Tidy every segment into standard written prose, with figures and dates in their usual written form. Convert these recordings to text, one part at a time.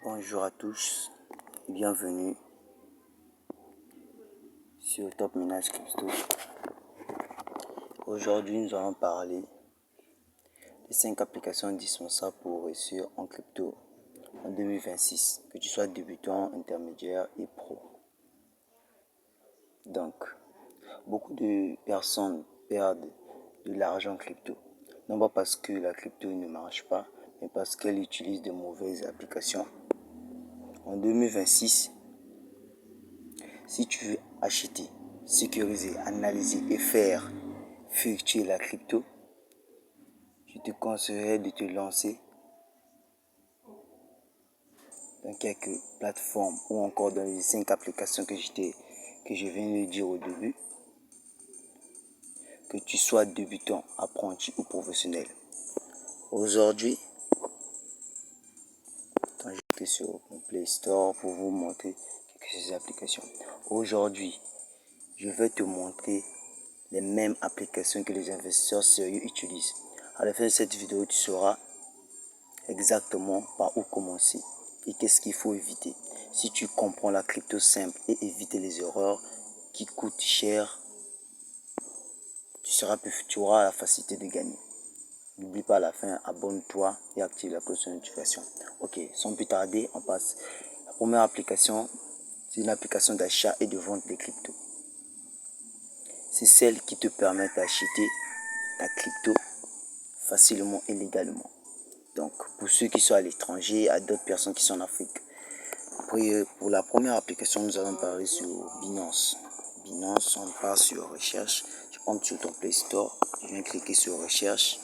Bonjour à tous et bienvenue sur Top Ménage Crypto. Aujourd'hui, nous allons parler des 5 applications indispensables pour réussir en crypto en 2026, que tu sois débutant, intermédiaire et pro. Donc, beaucoup de personnes perdent de l'argent en crypto, non pas parce que la crypto ne marche pas, mais parce qu'elle utilise de mauvaises applications. En 2026, si tu veux acheter, sécuriser, analyser et faire fluctuer la crypto, je te conseillerais de te lancer dans quelques plateformes ou encore dans les 5 applications que je viens de dire au début, que tu sois débutant, apprenti ou professionnel. Aujourd'hui, je vais sur mon Play Store pour vous montrer quelques de ces applications. Aujourd'hui, je vais te montrer les mêmes applications que les investisseurs sérieux utilisent. À la fin de cette vidéo, tu sauras exactement par où commencer et qu'est-ce qu'il faut éviter. Si tu comprends la crypto simple et éviter les erreurs qui coûtent cher, tu auras la facilité de gagner. N'oublie pas à la fin, abonne-toi et active la cloche de notification. Ok, sans plus tarder, on passe. La première application, c'est une application d'achat et de vente des cryptos. C'est celle qui te permet d'acheter ta crypto facilement et légalement. Donc, pour ceux qui sont à l'étranger, à d'autres personnes qui sont en Afrique. Pour la première application, nous allons parler sur Binance. Binance, on part sur recherche. Tu rentres sur ton Play Store, tu viens cliquer sur recherche.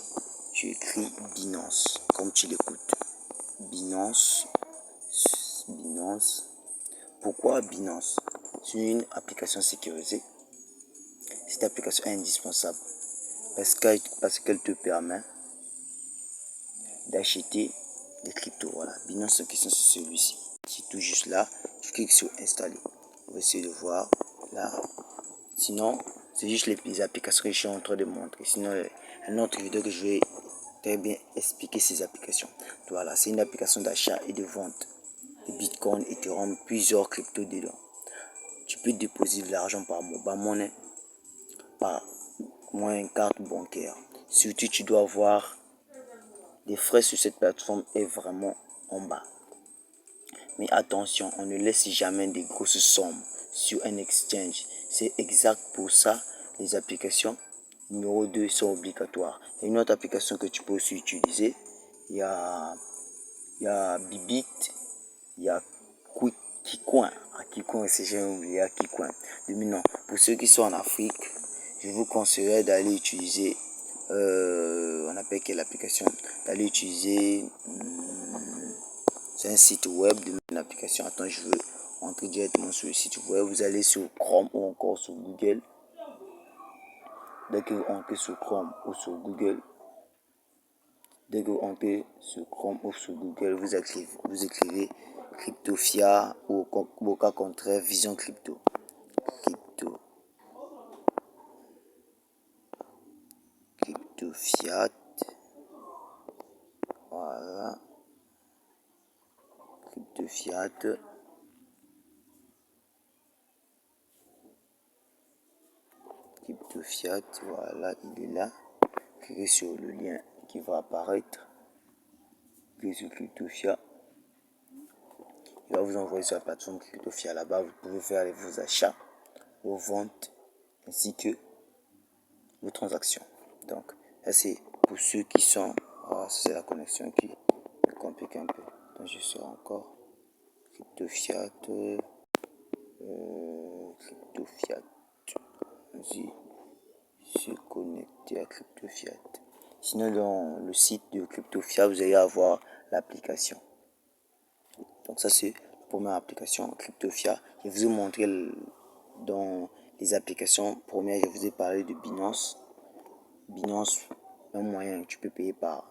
Tu écris Binance, comme tu l'écoutes. Binance. Pourquoi Binance? C'est une application sécurisée. Cette application est indispensable parce qu'elle te permet d'acheter des cryptos. Voilà, Binance qui sont sur celui-ci. C'est tout juste là, tu cliques sur installer. On va essayer de voir là. Sinon, c'est juste les applications que je suis en train de montrer. Sinon, une autre vidéo que je vais très bien expliquer ces applications. Voilà, c'est une application d'achat et de vente de Bitcoin, Ethereum, plusieurs cryptos dedans. Tu peux déposer de l'argent par mobile money, par moyen carte bancaire. Surtout, tu dois avoir des frais sur cette plateforme est vraiment en bas. Mais attention, on ne laisse jamais des grosses sommes sur un exchange. C'est exact pour ça, les applications numéro 2 sont obligatoires. Et une autre application que tu peux aussi utiliser, il y a Bybit, il y a KiCoin. KiCoin, c'est j'ai oublié, KiCoin. Non, pour ceux qui sont en Afrique, je vous conseillerais d'aller utiliser, on appelle quelle application? D'aller utiliser, c'est un site web de une application. Attends, je veux entrer directement sur le site web. Vous allez sur Chrome ou encore sur Google. Dès que vous entrez sur Chrome ou sur Google, vous écrivez Cryptofia ou au cas contraire Vision Crypto. Cryptofiat. Voilà. Cryptofiat. Cryptofiat. Voilà, il est là. Cliquez sur le lien qui va apparaître. Cliquez sur Cryptofiat. Il va vous envoyer sur la plateforme Cryptofia. Là-bas, vous pouvez faire vos achats, vos ventes, ainsi que vos transactions. Donc, ça c'est pour ceux qui sont... c'est la connexion qui me complique un peu. Donc, je serai encore Cryptofiat. Cryptofiat. Vas-y, se connecter à Cryptofiat. Sinon, dans le site de Cryptofiat, vous allez avoir l'application. Donc ça c'est la première application Cryptofia. Je vous ai montré dans les applications premières, je vous ai parlé de Binance. Binance, un moyen, tu peux payer par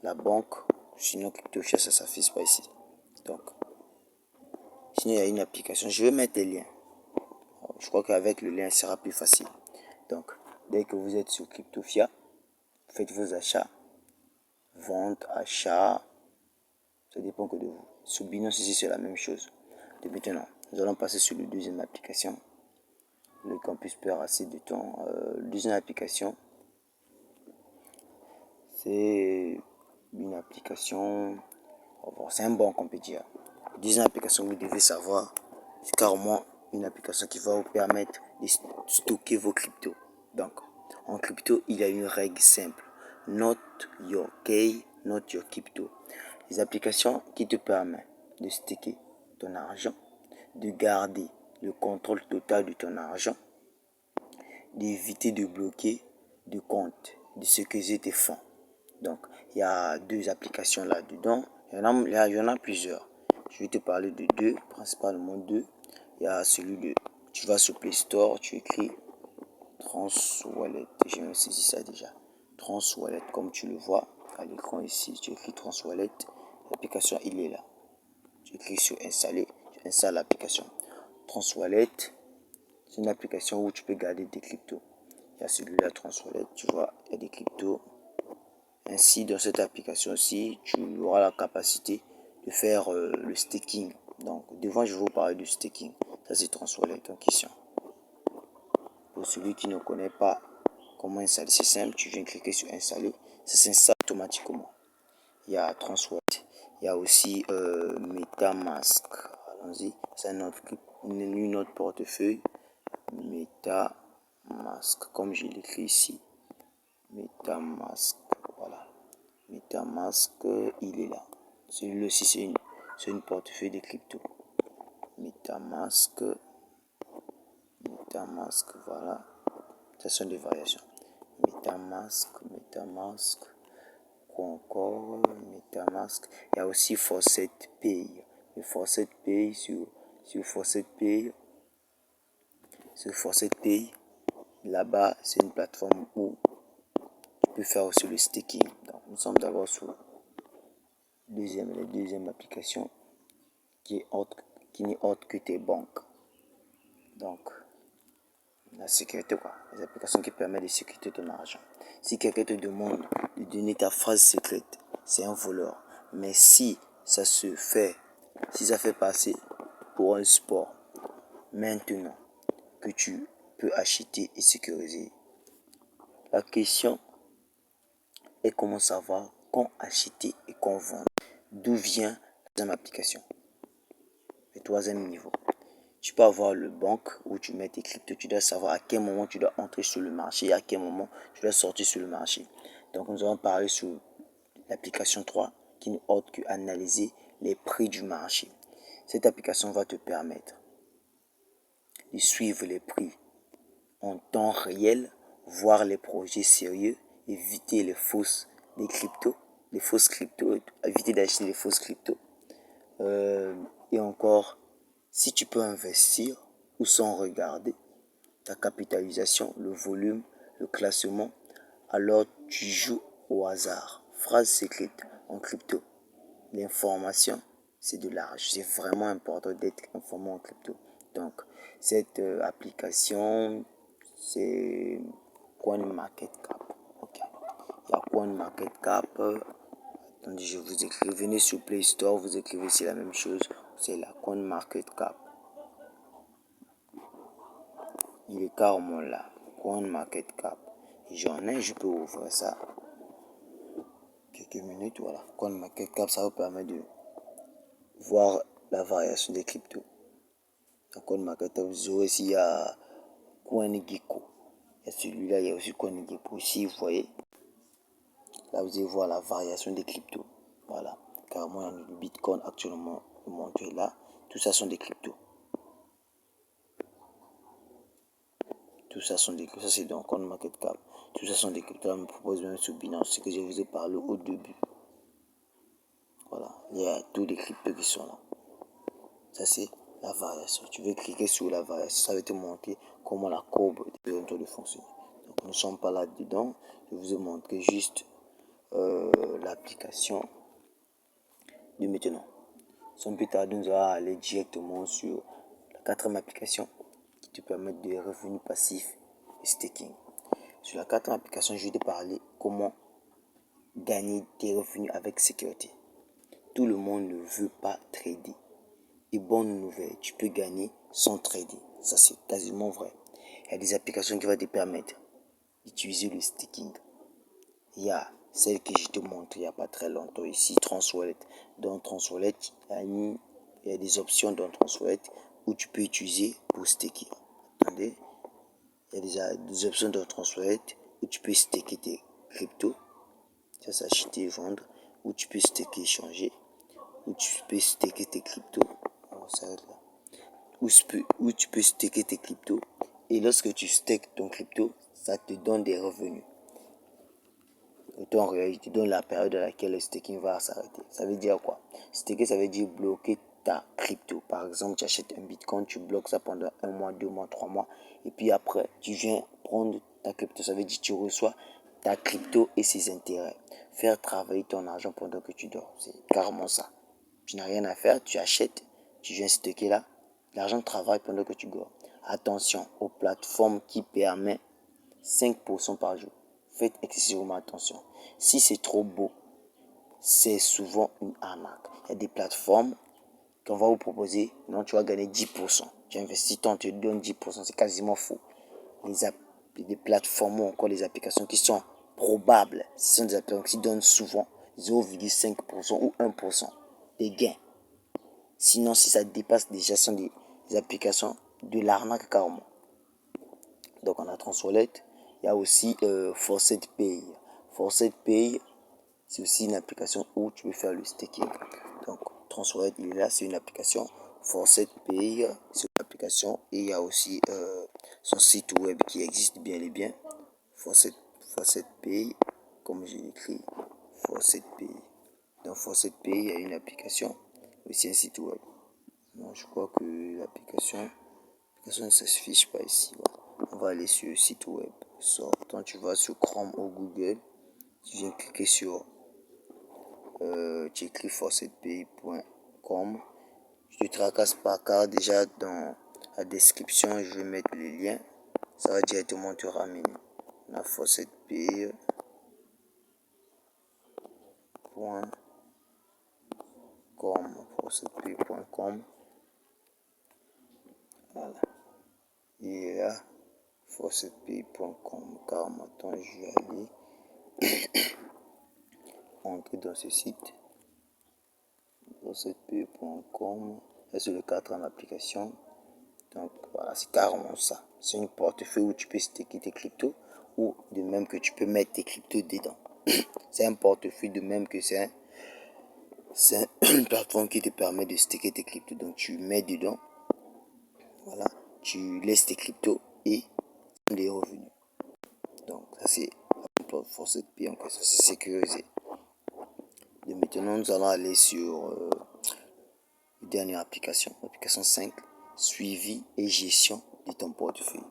la banque. Sinon Cryptofia, ça s'affiche pas ici. Donc, sinon il y a une application. Je vais mettre les liens. Je crois qu'avec le lien, il sera plus facile. Donc, dès que vous êtes sur Cryptofia, faites vos achats. Vente, achat, ça dépend que de vous. Sur Binance ici, c'est la même chose. Et maintenant, nous allons passer sur la deuxième application. Le campus perd assez de temps. Deuxième application, c'est une application, c'est un bon qu'on peut dire. Deuxième application, vous devez savoir, c'est carrément une application qui va vous permettre de stocker vos cryptos. Donc, en crypto, il y a une règle simple. Not your key, not your crypto. Les applications qui te permettent de stocker ton argent, de garder le contrôle total de ton argent, d'éviter de bloquer de compte, de sécuriser tes fonds. Donc, il y a deux applications là-dedans. Il y en a plusieurs. Je vais te parler de deux, principalement deux. Il y a celui de, tu vas sur Play Store, tu écris Trans Wallet. J'ai même saisi ça déjà. Trans Wallet, comme tu le vois à l'écran ici, tu écris Trans Wallet. L'application, il est là. Tu cliques sur installer, tu installes l'application. Trans Wallet, c'est une application où tu peux garder des cryptos. Il y a celui-là, Trans Wallet, tu vois, il y a des cryptos. Ainsi, dans cette application-ci, tu auras la capacité de faire le staking. Donc, devant, je vais vous parler du staking. Ça, c'est Trans Wallet en question. Pour celui qui ne connaît pas comment installer, c'est simple. Tu viens cliquer sur installer. Ça s'installe automatiquement. Il y a Trans Wallet. Il y a aussi MetaMask. Allons-y. C'est un autre portefeuille. MetaMask, comme je l'écris ici. MetaMask, voilà. MetaMask, il est là. Celui-là aussi, c'est une portefeuille de crypto. MetaMask, voilà. Ce sont des variations. MetaMask, quoi encore? MetaMask. Il y a aussi Faucet Pay. Le Faucet Pay sur Faucet Pay, là-bas, c'est une plateforme où tu peux faire aussi le staking. Donc, nous sommes d'abord sur la deuxième application qui n'est autre que tes banques. Donc, la sécurité, quoi. Les applications qui permettent de sécuriser ton argent. Si quelqu'un te demande de donner ta phrase secrète, c'est un voleur. Mais si ça fait passer pour un sport, maintenant que tu peux acheter et sécuriser, la question est comment savoir quand acheter et quand vendre. D'où vient la deuxième application? Le troisième niveau. Tu peux avoir le banque où tu mets tes cryptos. Tu dois savoir à quel moment tu dois entrer sur le marché et à quel moment tu dois sortir sur le marché. Donc, nous allons parler sur l'application 3 qui n'est autre que analyser les prix du marché. Cette application va te permettre de suivre les prix en temps réel, voir les projets sérieux, éviter les fausses cryptos, éviter d'acheter les fausses cryptos. Et encore, si tu peux investir ou sans regarder ta capitalisation, le volume, le classement, alors tu joues au hasard. Phrase secrète en crypto. L'information, c'est de l'argent. C'est vraiment important d'être informé en crypto. Donc, cette application, c'est CoinMarketCap. Ok. Il y a CoinMarketCap. Attendez, je vous écris. Venez sur Play Store, vous écrivez, c'est la même chose. C'est la CoinMarketCap. Il est carrément là. CoinMarketCap. J'en ai, je peux ouvrir ça. Quelques minutes, voilà. CoinMarketCap, ça vous permet de voir la variation des cryptos. Dans CoinMarketCap, vous aurez ici, il y a CoinGecko. Il y a celui-là, il y a aussi CoinGecko. Ici, vous voyez, là, vous allez voir la variation des cryptos. Voilà. Carrément, il y a le Bitcoin actuellement monté là. Tout ça sont des cryptos. Tout ça sont des cryptos. Ça, c'est dans CoinMarketCap. Tout ça sont des cryptos. Là, on me propose même sur Binance, ce que je vous ai parlé au début. Voilà. Il y a tous les cryptos qui sont là. Ça, c'est la variation. Tu veux cliquer sur la variation. Ça va te montrer comment la courbe est en train de fonctionner. Donc, nous ne sommes pas là-dedans. Je vous ai montré juste l'application de maintenant. Sans plus tarder, nous allons aller directement sur la quatrième application qui te permet des revenus passifs et staking. Sur la quatrième application, je vais te parler comment gagner des revenus avec sécurité. tout le monde ne veut pas trader. Et bonne nouvelle, tu peux gagner sans trader. Ça, c'est quasiment vrai. Il y a des applications qui vont te permettre d'utiliser le staking. Il y a celle que je te montre il n'y a pas très longtemps ici, TransWallet. Dans TransWallet, il y a des options dans TransWallet où tu peux utiliser pour staker. Attendez, il y a des options dans TransWallet où tu peux staker tes cryptos. Ça, c'est acheter et vendre. Où tu peux staker, échanger. Où tu peux staker tes cryptos. On s'arrête là. Où tu peux staker tes cryptos. Et lorsque tu stakes ton crypto, ça te donne des revenus. Et en réalité, donne la période à laquelle le staking va s'arrêter. Ça veut dire quoi? Staker, ça veut dire bloquer ta crypto. Par exemple, tu achètes un bitcoin, tu bloques ça pendant 1 mois, 2 mois, 3 mois. Et puis après, tu viens prendre ta crypto. Ça veut dire que tu reçois ta crypto et ses intérêts. Faire travailler ton argent pendant que tu dors. C'est carrément ça. Tu n'as rien à faire, tu achètes, tu viens stocker là. L'argent travaille pendant que tu dors. Attention aux plateformes qui permettent 5% par jour. Faites excessivement attention. Si c'est trop beau, c'est souvent une arnaque. Il y a des plateformes qu'on va vous proposer, non, tu vas gagner 10%. Tu investis tant, tu te donnes 10%, c'est quasiment faux. Des plateformes ou encore les applications qui sont probables, ce sont des applications qui donnent souvent 0,5% ou 1% des gains. Sinon, si ça dépasse déjà, ce sont des applications de l'arnaque carrément. Donc on a TransWallet, il y a aussi Faucet Pay. Faucet Pay, c'est aussi une application où tu peux faire le staking. Donc TransWallet, il est là, c'est une application. Faucet Pay, c'est une application. Et il y a aussi son site web qui existe bien et bien. Faucet Pay, comme j'ai écrit, Faucet Pay. Dans Faucet Pay, il y a une application, aussi un site web. Non, je crois que l'application ne s'affiche pas ici. Voilà. On va aller sur le site web. Quand tu vas sur Chrome ou Google, tu viens cliquer sur tu écris faucetpay.com. Je te tracasse pas car déjà dans la description je vais mettre le lien. Ça va directement te ramener. On a faucetpay.com. Faucetpay.com. Voilà. Et là, faucetpay.com. Car maintenant je vais aller entrer dans ce site. Faucetpay.com. C'est le 4 en application. Donc voilà, c'est carrément ça. C'est une portefeuille où tu peux stacker tes cryptos ou de même que tu peux mettre tes cryptos dedans. C'est un portefeuille de même que c'est une plateforme qui te permet de stacker tes cryptos. Donc tu mets dedans, voilà, tu laisses tes cryptos et les revenus. Donc ça c'est Faucetpay, encore ça c'est sécurisé. Et maintenant nous allons aller sur la dernière application, l'application 5, suivi et gestion de ton portefeuille.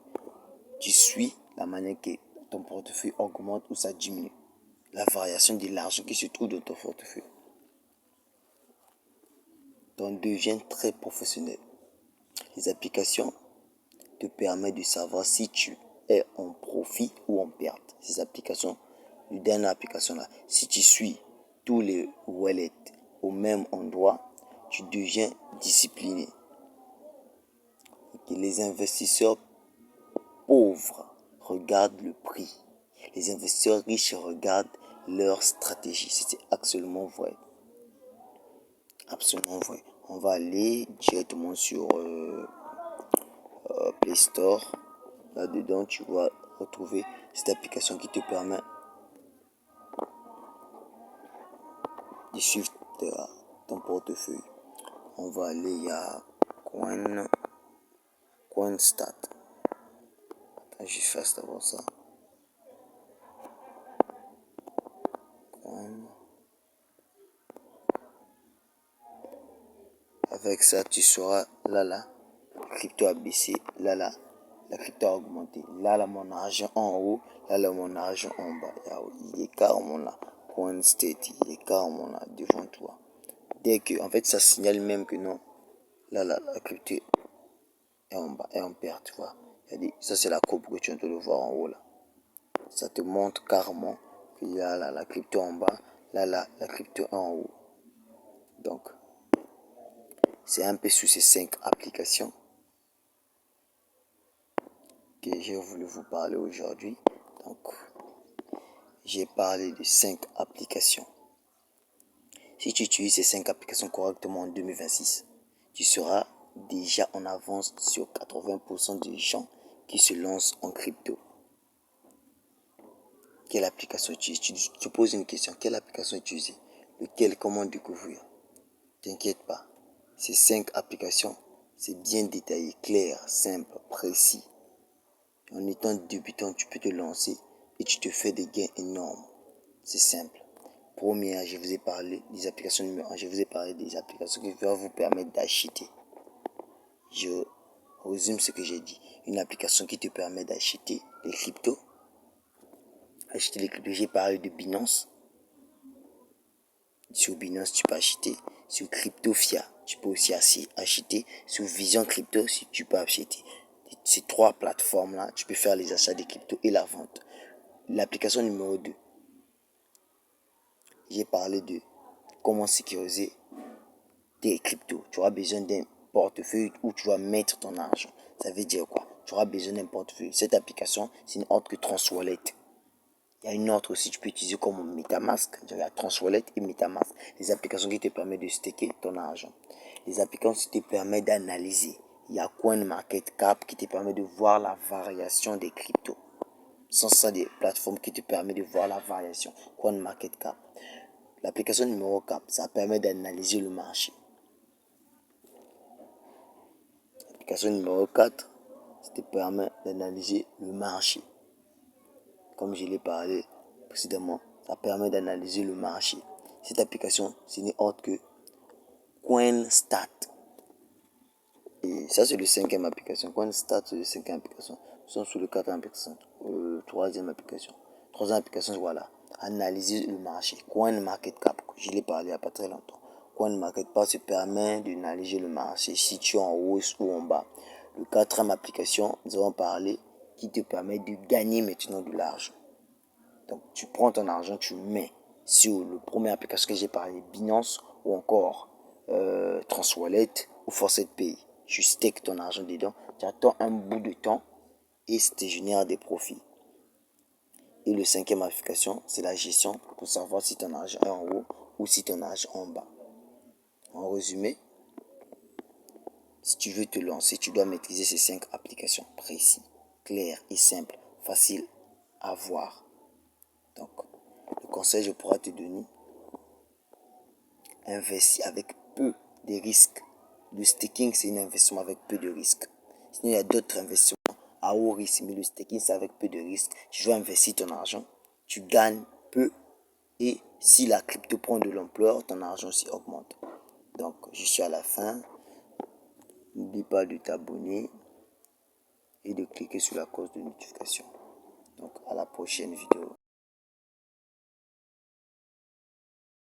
Tu suis la manière que ton portefeuille augmente ou ça diminue. La variation de l'argent qui se trouve dans ton portefeuille. Donc devient très professionnel. Les applications te permettent de savoir si tu es en profit ou en perte. Ces applications, la dernière application là, si tu suis tous les wallets au même endroit, tu deviens discipliné. Et les investisseurs pauvres regardent le prix. Les investisseurs riches regardent leur stratégie. C'est absolument vrai. Absolument vrai. On va aller directement sur Play Store. Là-dedans, tu vas retrouver cette application qui te permet de suivre ton portefeuille. On va aller, il y a CoinStat. Je fasse d'abord ça. Avec ça, tu sauras, là, crypto a baissé, là, la crypto a augmenté. Là, mon argent en haut, là, mon argent en bas. Il est carrément là. CoinStat, il est carrément là, devant toi. Dès que, en fait, ça signale même que non, là, la crypto est en bas, est en perte, tu vois. Ça, c'est la courbe que tu viens de le voir en haut, là. Ça te montre carrément que là, la crypto en bas, là, la crypto en haut. Donc, c'est un peu sous ces 5 applications que j'ai voulu vous parler aujourd'hui. Donc, j'ai parlé de 5 applications. Si tu utilises ces 5 applications correctement en 2026, tu seras déjà en avance sur 80% des gens qui se lancent en crypto. Quelle application utiliser? Tu te poses une question. Quelle application utiliser? Lequel? Comment découvrir? T'inquiète pas. Ces 5 applications, c'est bien détaillé, clair, simple, précis. En étant débutant, tu peux te lancer et tu te fais des gains énormes. C'est simple. Première, je vous ai parlé des applications numéro 1. Je vous ai parlé des applications qui vont vous permettre d'acheter. Je résume ce que j'ai dit. Une application qui te permet d'acheter les cryptos. Acheter les cryptos, j'ai parlé de Binance. Sur Binance, tu peux acheter. Sur CryptoFia, tu peux aussi acheter. Sur Vision Crypto, si tu peux acheter. Ces 3 plateformes-là, tu peux faire les achats des cryptos et la vente. L'application numéro 2, j'ai parlé de comment sécuriser tes cryptos. Tu auras besoin d'un portefeuille où tu vas mettre ton argent. Ça veut dire quoi? Tu auras besoin d'un portefeuille. Cette application, c'est une autre que TransWallet. Il y a une autre aussi, tu peux utiliser comme MetaMask. Il y a TransWallet et MetaMask. Les applications qui te permettent de stacker ton argent. Les applications qui te permettent d'analyser. Il y a CoinMarketCap qui te permet de voir la variation des cryptos. Sans ça, des plateformes qui te permettent de voir la variation. CoinMarketCap. L'application numéro 4, ça permet d'analyser le marché. L'application numéro 4, ça te permet d'analyser le marché. Comme je l'ai parlé précédemment, ça permet d'analyser le marché. Cette application, ce n'est autre que CoinStat. Et ça, c'est le 5e application. CoinStat, c'est le 5e application. Nous sommes sur le 4e application. 3e application. 3e application, voilà. Analyser le marché. CoinMarketCap, je l'ai parlé il n'y a pas très longtemps. CoinMarketCap se permet d'analyser le marché si tu es en hausse ou en bas. Le 4e application, nous avons parlé, qui te permet de gagner maintenant de l'argent. Donc, tu prends ton argent, tu mets sur le premier application que j'ai parlé, Binance ou encore TransWallet ou ForcePay. Tu stakes ton argent dedans, tu attends un bout de temps et ça te génère des profits. Et le 5e application, c'est la gestion pour savoir si ton argent est en haut ou si ton argent est en bas. En résumé, si tu veux te lancer, tu dois maîtriser ces 5 applications précises, claires et simples, faciles à voir. Donc, le conseil que je pourrais te donner, investis avec peu de risques. Le staking, c'est un investissement avec peu de risques. Sinon, il y a d'autres investissements à haut risque, mais le staking, c'est avec peu de risques. Tu veux investir ton argent, tu gagnes peu, et si la crypto prend de l'ampleur, ton argent aussi augmente. Donc, je suis à la fin. N'oublie pas de t'abonner et de cliquer sur la cloche de notification. Donc, à la prochaine vidéo.